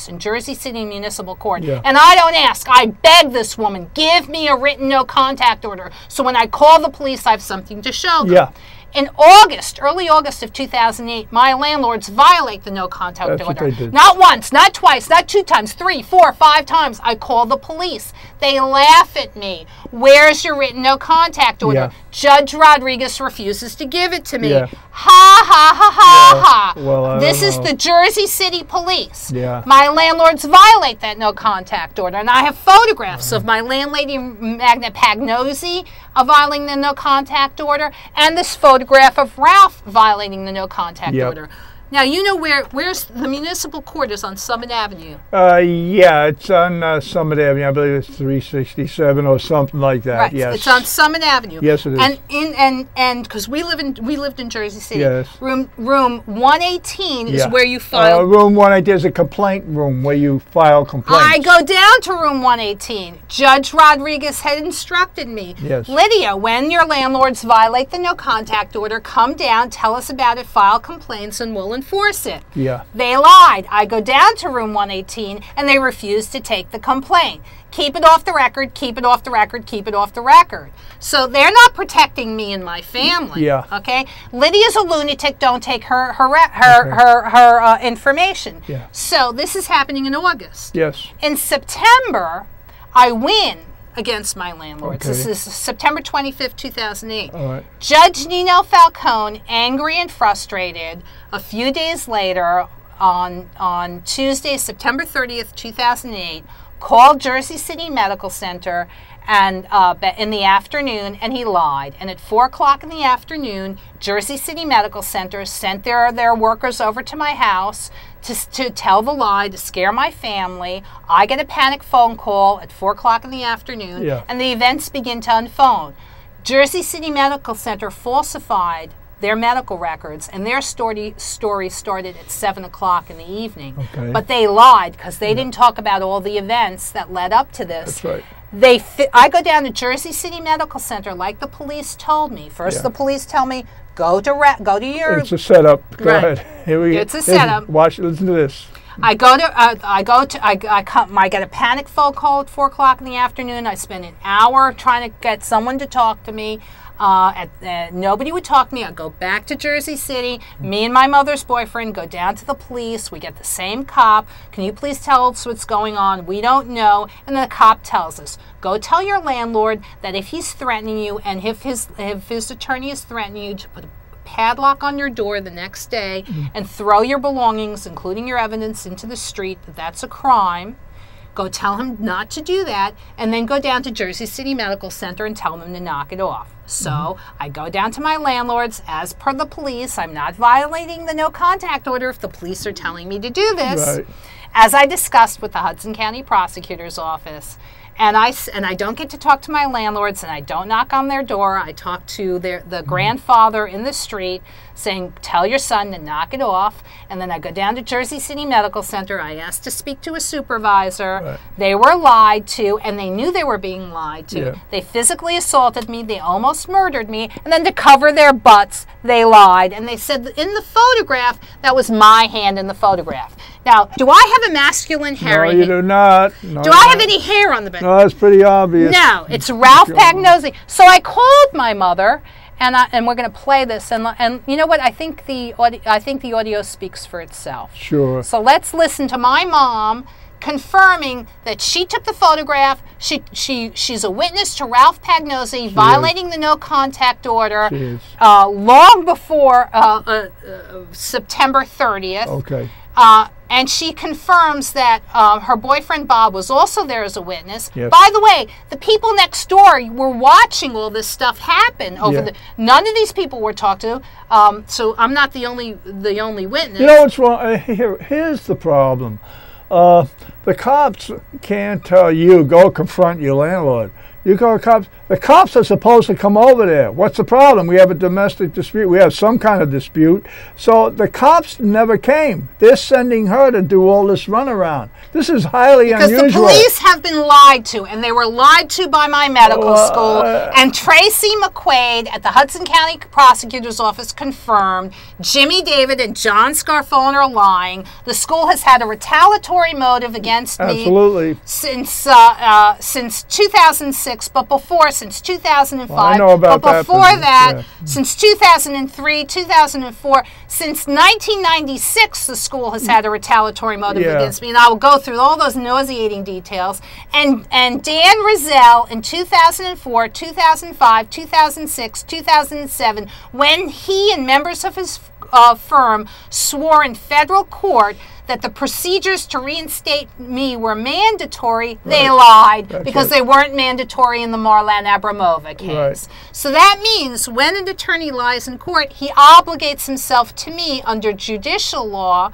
in Jersey City Municipal Court. Yeah. And I don't ask. I beg this woman, give me a written no contact order. So when I call the police, I have something to show them. Yeah. In August, early August of 2008, my landlords violate the no contact That's what order. they did. Not once, not twice, not 2 times, 3, 4, 5 times. I call the police. They laugh at me. Where's your written no contact order? Yeah. Judge Rodriguez refuses to give it to me. Yeah. Ha ha ha ha ha. Well, I This don't is know. the Jersey City Police. Yeah. My landlords violate that no contact order. And I have photographs of my landlady, Magna Pagnozzi, violating the no contact order, and this photograph of Ralph violating the no contact Yep. order. Now, you know where's the municipal court is on Summit Avenue. Yeah, it's on Summit Avenue. I believe it's 367 or something like that. Right. Yes. It's on Summit Avenue. Yes, it is. And because we lived in Jersey City. Yes. Room 118 is Yeah. where you file. Room 118 is a complaint room where you file complaints. I go down to room 118. Judge Rodriguez had instructed me. Yes. Lydia, when your landlords violate the no contact order, come down, tell us about it, file complaints, and we'll enforce it. Yeah. They lied. I go down to room 118 and they refuse to take the complaint. Keep it off the record, keep it off the record, keep it off the record. So they're not protecting me and my family. Yeah. Okay? Lydia's a lunatic. Don't take her information. Yeah. So this is happening in August. Yes. In September, I win against my landlords. Okay. This is September 25th, 2008. All right. Judge Nino Falcone, angry and frustrated, a few days later, on Tuesday, September 30th, 2008, called Jersey City Medical Center and in the afternoon, and he lied. And at 4 o'clock in the afternoon, Jersey City Medical Center sent their workers over to my house to tell the lie, to scare my family. I get a panic phone call at 4 o'clock in the afternoon, Yeah. and the events begin to unfold. Jersey City Medical Center falsified their medical records, and their story started at 7 o'clock in the evening. Okay. But they lied because they didn't talk about all the events that led up to this. That's right. I go down to Jersey City Medical Center like the police told me. First, Yeah. the police tell me, go to your... It's a setup. Go Right. ahead. Here we go. It's a setup. Watch. Listen to this. I get a panic phone call at 4 o'clock in the afternoon. I spend an hour trying to get someone to talk to me. Nobody would talk to me. I go back to Jersey City. Me and my mother's boyfriend go down to the police. We get the same cop. Can you please tell us what's going on? We don't know. And the cop tells us, go tell your landlord that if he's threatening you and if his attorney is threatening you, to put a padlock on your door the next day and throw your belongings, including your evidence, into the street, that's a crime. Go tell him not to do that, and then go down to Jersey City Medical Center and tell them to knock it off. So I go down to my landlords. As per the police, I'm not violating the no contact order if the police are telling me to do this. Right. As I discussed with the Hudson County Prosecutor's Office. And I don't get to talk to my landlords, and I don't knock on their door. I talk to the grandfather in the street saying, tell your son to knock it off. And then I go down to Jersey City Medical Center. I asked to speak to a supervisor. Right. They were lied to, and they knew they were being lied to. Yeah. They physically assaulted me. They almost murdered me. And then to cover their butts, they lied. And they said that in the photograph, that was my hand in the photograph. Now, do I have a masculine hairy? No, you do not. No, Do I have any hair on the back? No, that's pretty obvious. No, it's Ralph Pagnozzi. So I called my mother, and we're going to play this. And you know what? I think the audio speaks for itself. Sure. So let's listen to my mom confirming that she took the photograph. She's a witness to Ralph Pagnozzi violating the no contact order long before September 30th. Okay. And she confirms that her boyfriend Bob was also there as a witness. Yes. By the way, the people next door were watching all this stuff happen over none of these people were talked to. So I'm not the only witness. You know what's wrong? Here's the problem. The cops can't tell you, go confront your landlord. You call cops. The cops are supposed to come over there. What's the problem? We have a domestic dispute. We have some kind of dispute. So the cops never came. They're sending her to do all this runaround. This is highly unusual. Because the police have been lied to, and they were lied to by my medical school. And Tracy McQuaid at the Hudson County Prosecutor's Office confirmed Jimmy David and John Scarfone are lying. The school has had a retaliatory motive against me since 2006, but before since 2005. Well, I know about but before that, since 2003, 2004, since 1996, the school has had a retaliatory motive against me, and I will go through all those nauseating details. And Dan Rizal in 2004, 2005, 2006, 2007, when he and members of his firm swore in federal court that the procedures to reinstate me were mandatory, they lied because they weren't mandatory in the Marlan Abramova case. So that means when an attorney lies in court, he obligates himself to me under judicial law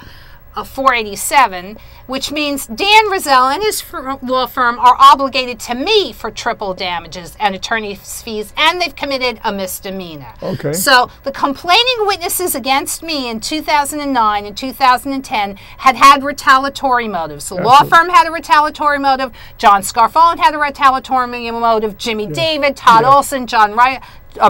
of 487, which means Dan Rizal and his law firm are obligated to me for triple damages and attorney's fees, and they've committed a misdemeanor. Okay. So the complaining witnesses against me in 2009 and 2010 had retaliatory motives. The law firm had a retaliatory motive. John Scarfone had a retaliatory motive. Jimmy David, Todd Olson,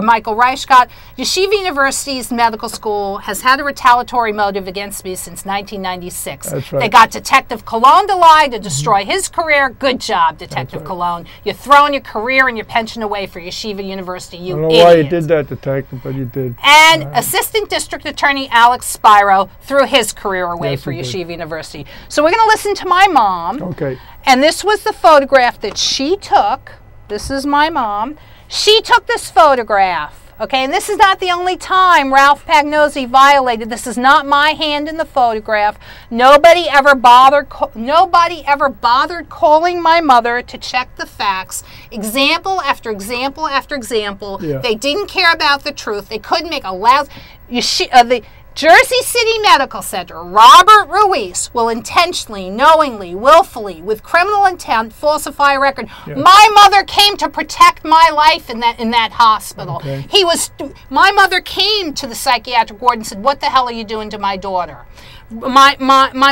Michael Reichgott. Yeshiva University's medical school has had a retaliatory motive against me since 1996. That's right. They got Detective Cologne to lie to destroy his career. Good job, Detective Cologne. You're throwing your career and your pension away for Yeshiva University, you I don't know idiot. why you did that, Detective, but you did. And Assistant District Attorney Alex Spiro threw his career away for Yeshiva University. So we're going to listen to my mom. Okay. And this was the photograph that she took. This is my mom. She took this photograph, okay? And this is not the only time Ralph Pagnozzi violated. This is not my hand in the photograph. Nobody ever bothered calling my mother to check the facts. Example after example after example. They didn't care about the truth. They couldn't make a loud... the Jersey City Medical Center, Robert Ruiz, will intentionally, knowingly, willfully, with criminal intent, falsify a record. My mother came to protect my life in that hospital. My mother came to the psychiatric ward and said, "What the hell are you doing to my daughter?" My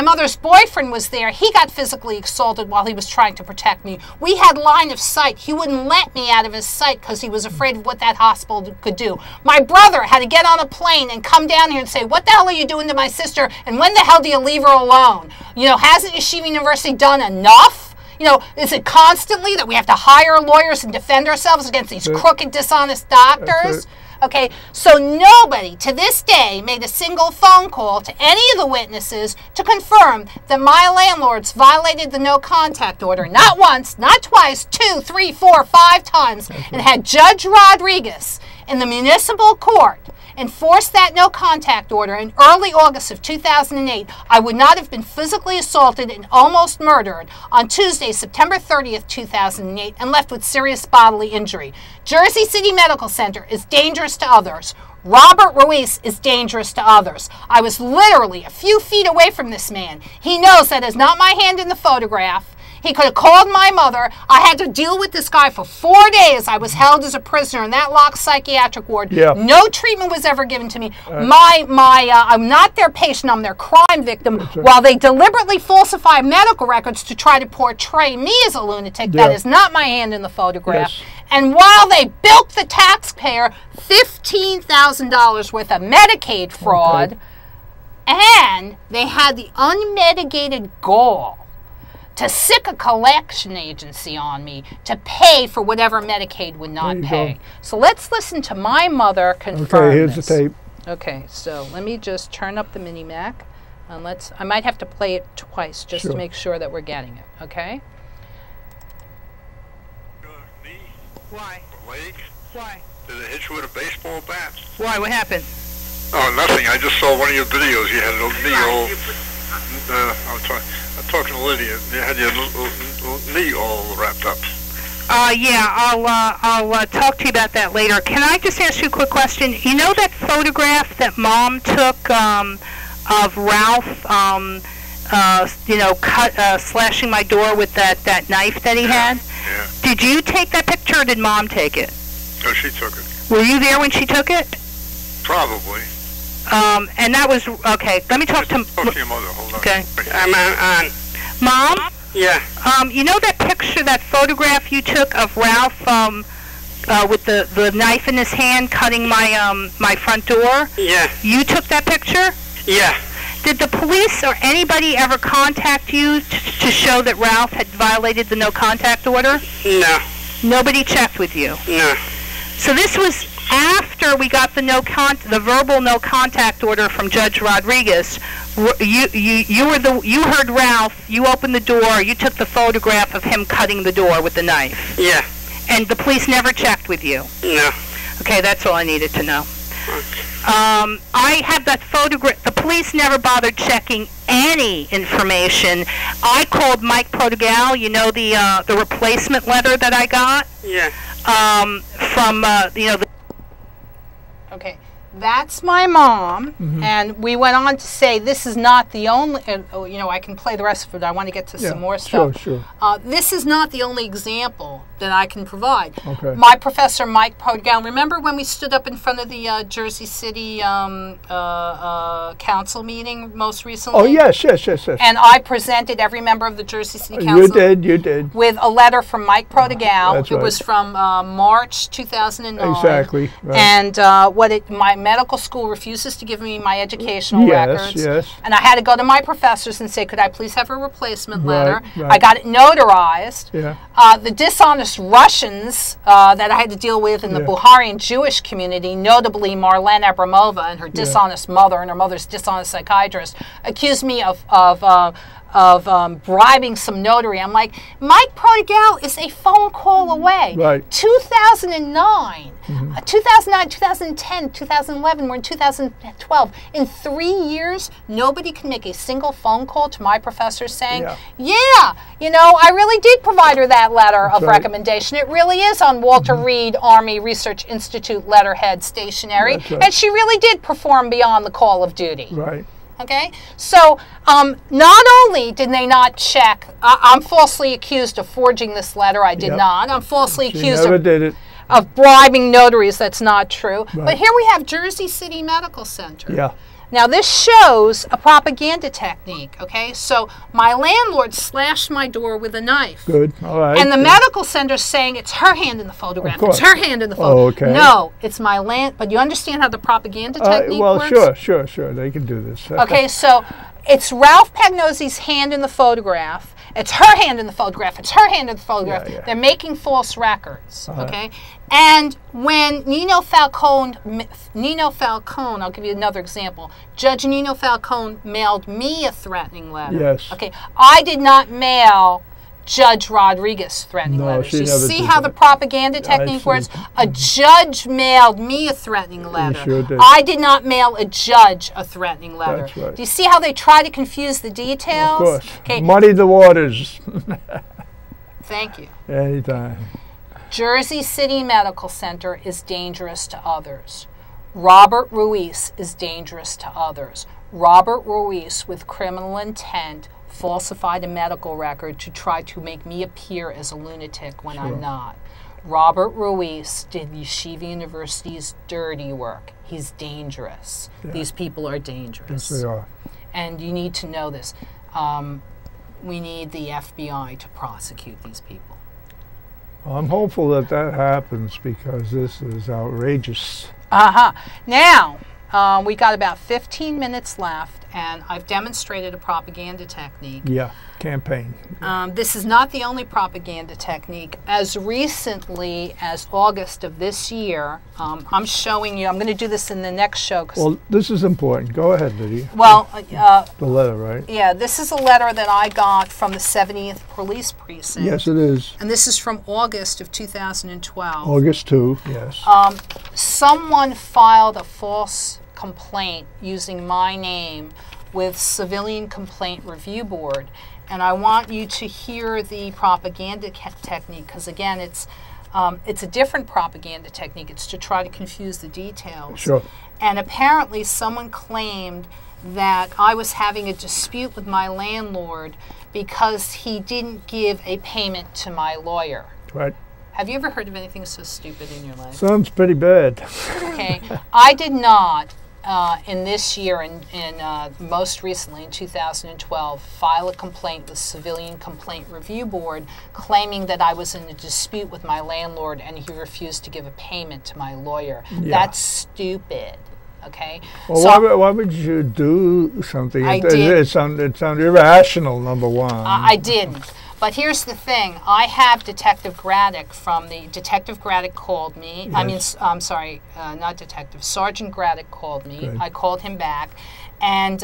mother's boyfriend was there. He got physically assaulted while he was trying to protect me. We had line of sight. He wouldn't let me out of his sight because he was afraid of what that hospital could do. My brother had to get on a plane and come down here and say, "What the hell are you doing to my sister? And when the hell do you leave her alone? You know, hasn't Yeshiva University done enough? You know, is it constantly that we have to hire lawyers and defend ourselves against these crooked, dishonest doctors?" Okay, so nobody to this day made a single phone call to any of the witnesses to confirm that my landlords violated the no contact order. Not once, not twice, 2, 3, 4, 5 times. And had Judge Rodriguez in the municipal court enforced that no contact order in early August of 2008, I would not have been physically assaulted and almost murdered on Tuesday, September 30th, 2008, and left with serious bodily injury. Jersey City Medical Center is dangerous to others. Robert Ruiz is dangerous to others. I was literally a few feet away from this man. He knows that is not my hand in the photograph. He could have called my mother. I had to deal with this guy for 4 days. I was held as a prisoner in that locked psychiatric ward. No treatment was ever given to me. I'm not their patient. I'm their crime victim. While they deliberately falsify medical records to try to portray me as a lunatic, that is not my hand in the photograph. And while they bilked the taxpayer $15,000 worth of Medicaid fraud, And they had the unmitigated gall to sic a collection agency on me to pay for whatever Medicaid would not pay. Go. So let's listen to my mother confirm Okay, here's this. the tape. Okay, so let me just turn up the Mini Mac, and I might have to play it twice just to make sure that we're getting it, okay? Knee, Why? leg, Why? did it hit you with a baseball bat? Why? What happened? Oh, nothing. I just saw one of your videos. You had a knee all. I'm talking to Lydia. You had your knee all wrapped up. Yeah, I'll talk to you about that later. Can I just ask you a quick question? You know that photograph that Mom took of Ralph, slashing my door with that knife that he had? Yeah. Did you take that picture or did Mom take it? Oh, she took it. Were you there when she took it? Probably. And that was, okay, let me talk to your mother. Hold on. Okay. I'm on. Mom? Yeah. You know that picture, that photograph you took of Ralph with the knife in his hand cutting my front door? Yeah. You took that picture? Yeah. Did the police or anybody ever contact you to show that Ralph had violated the no contact order? No. Nobody checked with you? No. So this was after we got the verbal no contact order from Judge Rodriguez. You heard Ralph. You opened the door. You took the photograph of him cutting the door with the knife. Yeah. And the police never checked with you. No. Okay, that's all I needed to know. Okay. I have that photograph. The police never bothered checking any information. I called Mike Protegal. You know the replacement letter that I got. Yeah. From Okay, that's my mom, and we went on to say this is not the only. I can play the rest of it. I want to get to some more stuff. Sure. This is not the only example that I can provide. Okay. My professor, Mike Protegal, remember when we stood up in front of the Jersey City council meeting most recently? Oh, yes. And I presented every member of the Jersey City Council. You did. With a letter from Mike Protegal. That's It right. was from March 2009. Exactly. Right. And my medical school refuses to give me my educational records. Yes. And I had to go to my professors and say, could I please have a replacement letter? Right. I got it notarized. Yeah. The dishonest Russians that I had to deal with in the Bukharian Jewish community, notably Marlene Abramova and her dishonest mother and her mother's dishonest psychiatrist, accused me of bribing some notary. I'm like, Mike Protegal is a phone call away. Right. 2009, 2009, 2010, 2011, we're in 2012. In 3 years, nobody can make a single phone call to my professor saying, I really did provide her that letter of recommendation. It really is on Walter Reed Army Research Institute letterhead stationery. And she really did perform beyond the call of duty. Right. Okay, so not only did they not check, I'm falsely accused of forging this letter. I did not. I'm falsely accused of bribing notaries. That's not true. Right. But here we have Jersey City Medical Center. Yeah. Now this shows a propaganda technique. Okay, so my landlord slashed my door with a knife. Good. All right. And the medical center's saying it's her hand in the photograph. Of course. It's her hand in the photograph. Okay. No, it's my land. But you understand how the propaganda technique works? Sure. They can do this. Okay, so it's Ralph Pagnozzi's hand in the photograph. It's her hand in the photograph. It's her hand in the photograph. Yeah. They're making false records. Okay, and when Nino Falcone, I'll give you another example. Judge Nino Falcone mailed me a threatening letter. Yes. Okay, I did not mail Judge Rodriguez threatening letters. You see how the propaganda technique works? A judge mailed me a threatening letter. Sure did. I did not mail a judge a threatening letter. That's right. Do you see how they try to confuse the details? Of course. Okay. Muddy the waters. Thank you. Anytime. Jersey City Medical Center is dangerous to others. Robert Ruiz is dangerous to others. Robert Ruiz, with criminal intent, falsified a medical record to try to make me appear as a lunatic when I'm not. Robert Ruiz did Yeshiva University's dirty work. He's dangerous. Yeah. These people are dangerous. Yes, they are. And you need to know this. We need the FBI to prosecute these people. I'm hopeful that happens because this is outrageous. Now, We got about 15 minutes left, and I've demonstrated a propaganda technique. Yeah, campaign. This is not the only propaganda technique. As recently as August of this year, I'm showing you, I'm going to do this in the next show. Well, this is important. Go ahead, Lydia. Well, The letter, right? yeah, this is a letter that I got from the 70th Police Precinct. Yes, it is. And this is from August of 2012. August 2, yes. Someone filed a false complaint using my name with Civilian Complaint Review Board. And I want you to hear the propaganda technique, because again, it's a different propaganda technique. It's to try to confuse the details. Sure. And apparently someone claimed that I was having a dispute with my landlord because he didn't give a payment to my lawyer. Right. Have you ever heard of anything so stupid in your life? Sounds pretty bad. Okay. I did not, in this year, and most recently in 2012, file a complaint with Civilian Complaint Review Board claiming that I was in a dispute with my landlord and he refused to give a payment to my lawyer. Yeah. That's stupid. Okay. Well, So why would you do something? I It did. sounds irrational, number one. I didn't. But here's the thing. I have Detective Graddick from the... Detective Graddick called me. I mean, Yes. I'm sorry, not Detective. Sergeant Graddick called me. Good. I called him back. And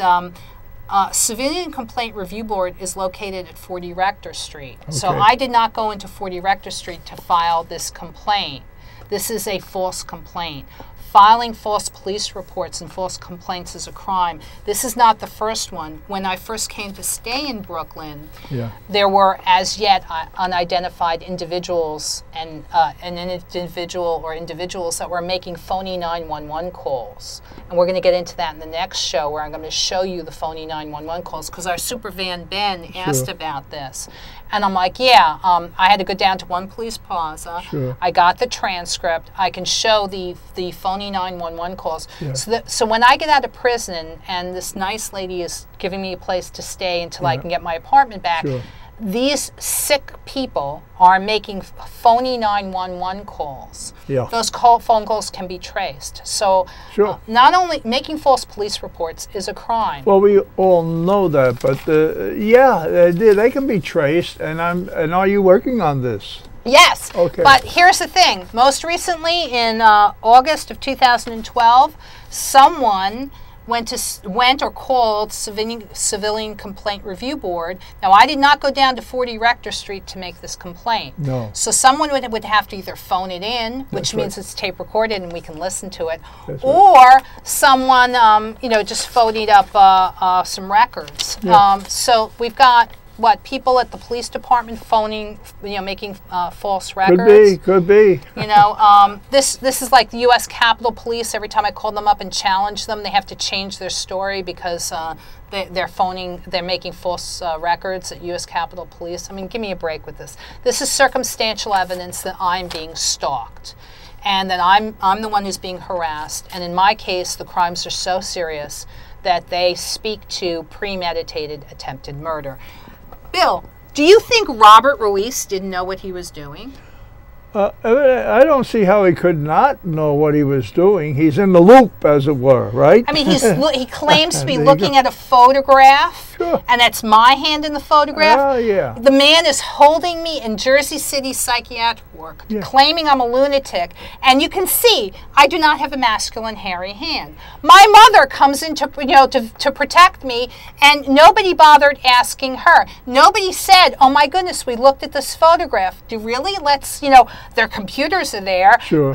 Civilian Complaint Review Board is located at 40 Rector Street. So Okay. I did not go into 40 Rector Street to file this complaint. This is a false complaint. Filing false police reports and false complaints is a crime. This is not the first one. When I first came to stay in Brooklyn, Yeah. there were as yet unidentified individuals and an individual or individuals that were making phony 911 calls. And we're going to get into that in the next show, where I'm going to show you the phony 911 calls, because our super van Ben asked about this. And I'm like, yeah, I had to go down to One Police Plaza. Sure. I got the transcript. I can show the phony 911 calls. Yeah. So when I get out of prison and this nice lady is giving me a place to stay until I Yeah. can get my apartment back, Sure. these sick people are making phony 911 calls. Yeah. Those phone calls can be traced. So Sure. not only making false police reports is a crime. Well, we all know that, but yeah, they can be traced. And are you working on this? Yes, Okay. but here's the thing. Most recently, in August of 2012, someone went or called Civilian Complaint Review Board. Now, I did not go down to 40 Rector Street to make this complaint. No. So someone would have to either phone it in, which That's means right. it's tape recorded and we can listen to it, That's right. or someone, just phonied up some records. Yeah. So we've got people at the police department phoning, making false records. Could be. This is like the U.S. Capitol Police. Every time I call them up and challenge them, they have to change their story because they're making false records at U.S. Capitol Police. I mean, give me a break with this. This is circumstantial evidence that I'm being stalked, and that I'm the one who's being harassed. And in my case, the crimes are so serious that they speak to premeditated attempted murder. Bill, do you think Robert Ruiz didn't know what he was doing? I don't see how he could not know what he was doing. He's in the loop, as it were, right? I mean, he claims to be There you looking go. at a photograph, Sure. and that's my hand in the photograph. Oh, yeah. The man is holding me in Jersey City Psychiatric Ward, Yeah. claiming I'm a lunatic, and you can see I do not have a masculine, hairy hand. My mother comes in to protect me, and nobody bothered asking her. Nobody said, "Oh my goodness, we looked at this photograph. Their computers are there." Sure.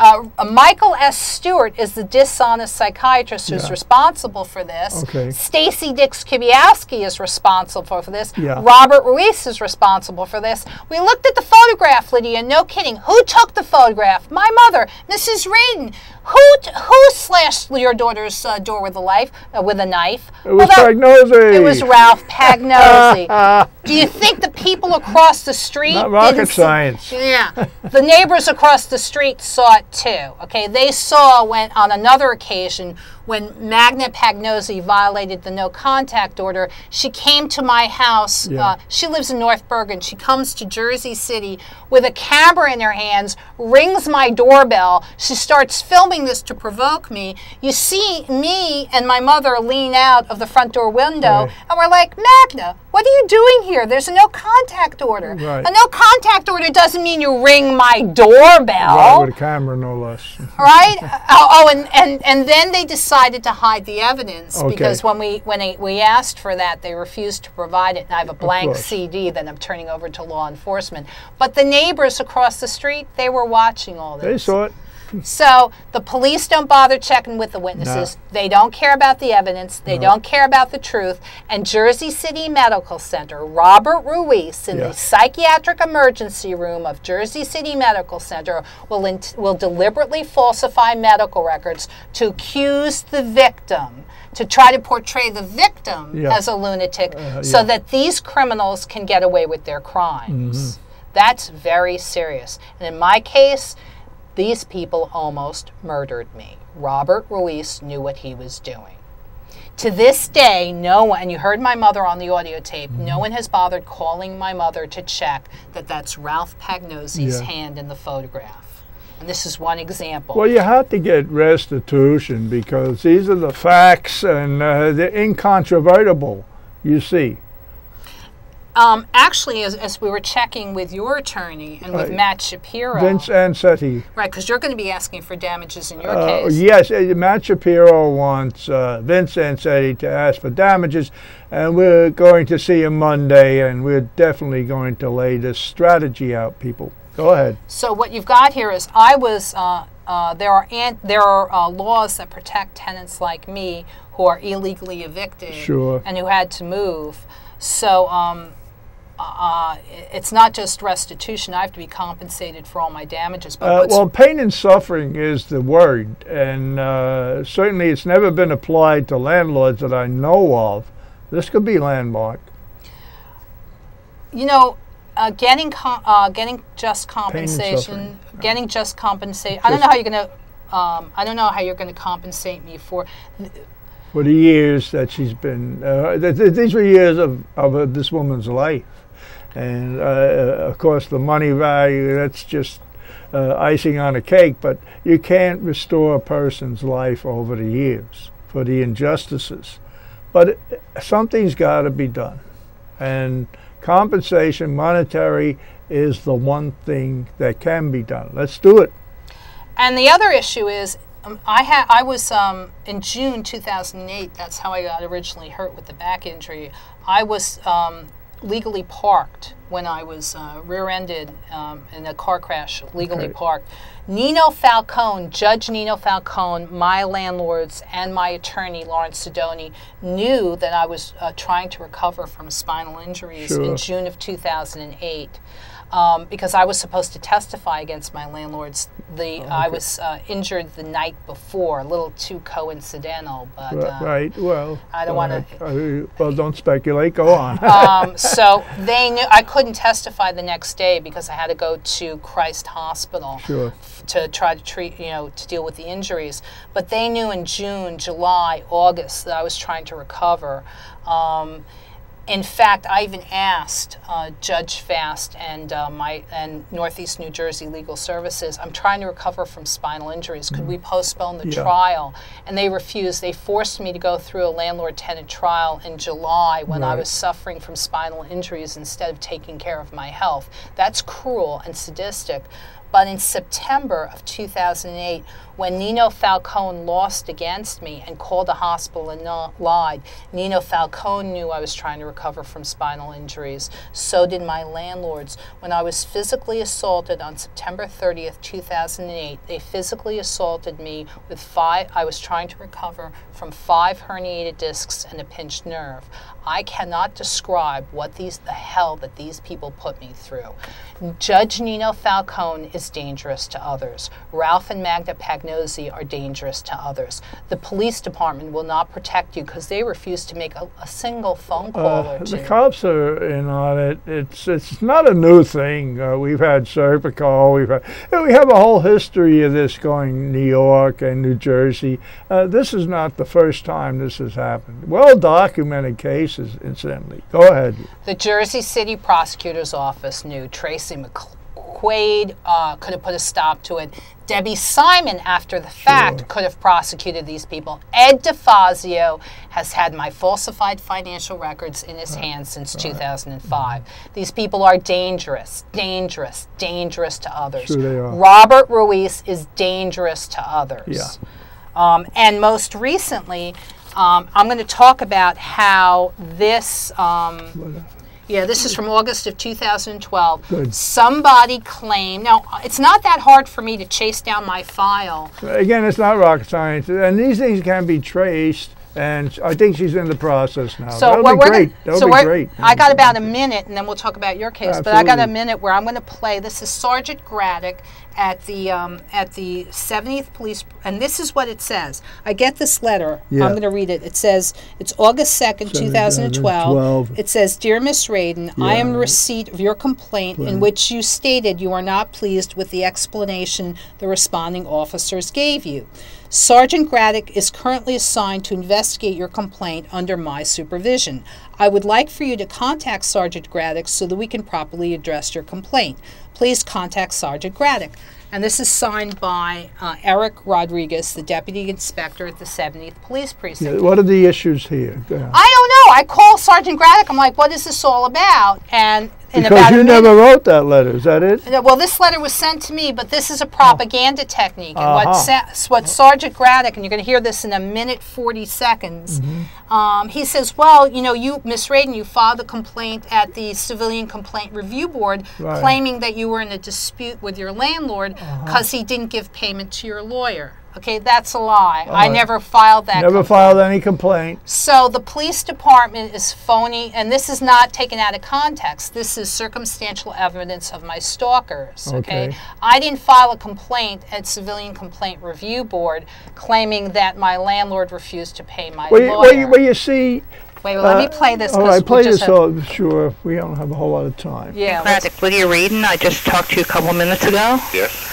Michael S. Stewart is the dishonest psychiatrist who's Yeah. responsible for this. Okay. Stacy Dix Kibiowski is responsible for this. Yeah. Robert Ruiz is responsible for this. We looked at the photograph, Lydia. No kidding. Who took the photograph? My mother, Mrs. Reardon. Who slashed your daughter's door with a knife? It was Pagnozzi. It was Ralph Pagnozzi. Do you think the people across the street Not rocket didn't see- science. Yeah. The neighbors across the street saw it too. Okay, they saw on another occasion when Magna Pagnozzi violated the no contact order, she came to my house. Yeah. She lives in North Bergen. She comes to Jersey City with a camera in her hands, rings my doorbell. She starts filming this to provoke me. You see me and my mother lean out of the front door window, Right. and we're like, Magna, what are you doing here? There's a no contact order. Right. A no contact order doesn't mean you ring my doorbell. Right, with a camera, no less. Right? And then they decided to hide the evidence Okay. because when we asked for that, they refused to provide it. And I have a blank course. CD that I'm turning over to law enforcement. But the neighbors across the street, they were watching all this. They saw it. So the police don't bother checking with the witnesses. No. They don't care about the evidence. They don't care about the truth. And Jersey City Medical Center, Robert Ruiz in Yeah. the psychiatric emergency room of Jersey City Medical Center will deliberately falsify medical records to accuse the victim, to try to portray the victim Yeah. as a lunatic so yeah. that these criminals can get away with their crimes. That's very serious. And in my case, these people almost murdered me. Robert Ruiz knew what he was doing. To this day, no one, and you heard my mother on the audio tape, no one has bothered calling my mother to check that that's Ralph Pagnozzi's Yeah. hand in the photograph. And this is one example. Well, you have to get restitution because these are the facts and they're incontrovertible, you see. Actually, as we were checking with your attorney and with Right. Matt Shapiro, Vince Ansetti. right, because you're going to be asking for damages in your case. Yes, Matt Shapiro wants Vince Ansetti to ask for damages, and we're going to see him Monday, and we're definitely going to lay this strategy out, people. Go ahead. So what you've got here is there are laws that protect tenants like me who are illegally evicted Sure. and who had to move. So it's not just restitution. I have to be compensated for all my damages. But Well, pain and suffering is the word, and certainly it's never been applied to landlords that I know of. This could be landmark. you know, getting just suffering, compensation, getting just compensation. I don't know how you're going to. I don't know how you're going to compensate me for the years that she's been, these were years of this woman's life. And of course the money value, that's just icing on a cake, but you can't restore a person's life over the years for the injustices. But something's got to be done. And compensation, monetary, is the one thing that can be done. Let's do it. And the other issue is, I was in June 2008. That's how I got originally hurt with the back injury. I was legally parked when I was rear-ended in a car crash. Legally Okay. parked. Nino Falcone, Judge Nino Falcone, my landlords, and my attorney Lawrence Sidoni knew that I was trying to recover from spinal injuries Sure. in June of 2008. Because I was supposed to testify against my landlords. I was injured the night before, a little too coincidental, but Right. Well, I don't go want ahead. to. Well, don't speculate. Go on. So they knew I couldn't testify the next day because I had to go to Christ Hospital Sure. to try to treat, to deal with the injuries. But they knew in June, July, August that I was trying to recover. In fact, I even asked Judge Fast and Northeast New Jersey Legal Services, I'm trying to recover from spinal injuries. Could we postpone the Yeah. trial? And they refused. They forced me to go through a landlord-tenant trial in July when I Right. was suffering from spinal injuries instead of taking care of my health. That's cruel and sadistic. But in September of 2008, when Nino Falcone lost against me and called the hospital and lied, Nino Falcone knew I was trying to recover from spinal injuries. So did my landlords. When I was physically assaulted on September 30th, 2008, they physically assaulted me with I was trying to recover from 5 herniated discs and a pinched nerve. I cannot describe the hell that these people put me through. Judge Nino Falcone is is dangerous to others. Ralph and Magda Pagnozzi are dangerous to others. The police department will not protect you because they refuse to make a single phone call or two. The cops are in on it. It's not a new thing. We've had Serpico. We have a whole history of this going New York and New Jersey. This is not the first time this has happened. Well documented cases, incidentally. Go ahead. The Jersey City Prosecutor's Office knew Tracy McQuade could have put a stop to it. Debbie Simon, after the fact, could have prosecuted these people. Ed DeFazio has had my falsified financial records in his hands since 2005. These people are dangerous, dangerous, dangerous to others. Sure they are. Robert Ruiz is dangerous to others. Yeah. And most recently, I'm going to talk about how this... yeah, this is from August of 2012. Good. Somebody claimed, now it's not that hard for me to chase down my file. Again, it's not rocket science, and these things can be traced, and I think she's in the process now. So That'll be great. That'll be great. I got about a minute, and then we'll talk about your case. Absolutely. But I got a minute where I'm going to play. This is Sergeant Graddick at the 70th Police, and this is what it says. I get this letter. Yeah. I'm going to read it. It says, it's August 2nd, 2012. It says, Dear Miss Radin, I am in receipt of your complaint in which you stated you are not pleased with the explanation the responding officers gave you. Sergeant Graddick is currently assigned to investigate your complaint under my supervision. I would like for you to contact Sergeant Graddick so that we can properly address your complaint. Please contact Sergeant Graddick. And this is signed by Eric Rodriguez, the Deputy Inspector at the 70th Police Precinct. Yeah, what are the issues here? I don't know. I call Sergeant Graddick. I'm like, what is this all about? And in because about you never wrote that letter, is that it? Well, this letter was sent to me, but this is a propaganda technique. And what Sergeant Graddick, and you're going to hear this in a minute 40 seconds, he says, well, you know, you, Miss Radin, you filed a complaint at the Civilian Complaint Review Board claiming that you were in a dispute with your landlord because he didn't give payment to your lawyer. Okay, that's a lie. I never filed that Never filed any complaint. So the police department is phony, and this is not taken out of context. This is circumstantial evidence of my stalkers, okay? I didn't file a complaint at Civilian Complaint Review Board claiming that my landlord refused to pay my lawyer. Well, you see... Wait, let me play this. All right, play this off. Sure, we don't have a whole lot of time. Yeah. Graddick, Lydia Radin, I just talked to you a couple minutes ago. Yes.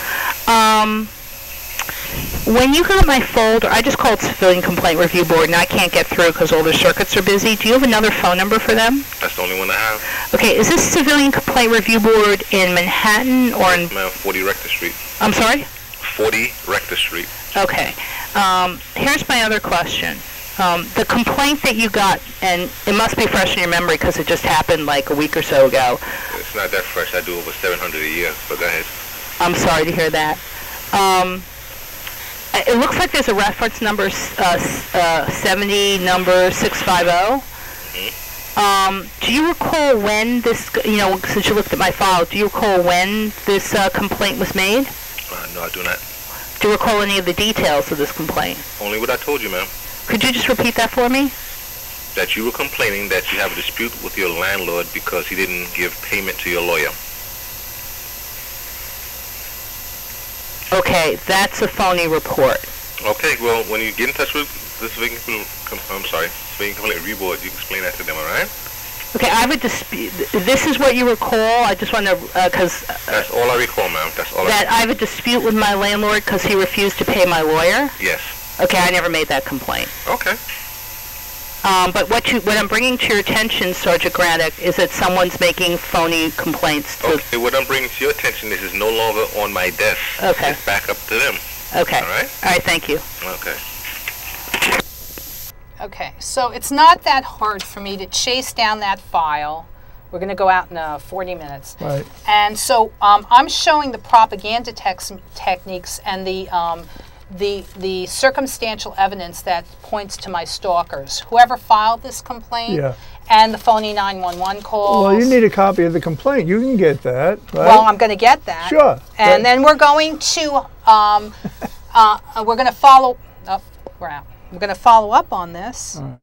When you got my folder, I just called Civilian Complaint Review Board, and I can't get through because all their circuits are busy. Do you have another phone number for them? That's the only one I have. Okay, is this Civilian Complaint Review Board in Manhattan or in... 40 Rector Street. I'm sorry? 40 Rector Street. Okay. Here's my other question. The complaint that you got, and it must be fresh in your memory because it just happened like a week or so ago. It's not that fresh. I do over 700 a year, but go ahead. I'm sorry to hear that. It looks like there's a reference number 70, number 650. Do you recall when this, you know, since you looked at my file, do you recall when this complaint was made? No, I do not. Do you recall any of the details of this complaint? Only what I told you, ma'am. Could you just repeat that for me? That you were complaining that you have a dispute with your landlord because he didn't give payment to your lawyer. Okay, that's a phony report. Okay, well, when you get in touch with the Civilian Complaint Review Board, you can explain that to them, all right? Okay, I have a dispute. This is what you recall? I just want to, because... That's all I recall, ma'am. That's all I have a dispute with my landlord because he refused to pay my lawyer? Yes. Okay, I never made that complaint. Okay. But what I'm bringing to your attention, Sergeant Graddick, is that someone's making phony complaints. Okay, what I'm bringing to your attention is no longer on my desk. Okay. It's back up to them. Okay. All right? All right, thank you. Okay. Okay, so it's not that hard for me to chase down that file. We're going to go out in 40 minutes. Right. And so I'm showing the propaganda techniques and the circumstantial evidence that points to my stalkers. Whoever filed this complaint and the phony 911 calls. Well, you need a copy of the complaint. You can get that, right? Well, I'm going to get that. Sure. And then we're going to we're going to follow. Oh, we're out. We're going to follow up on this. All right.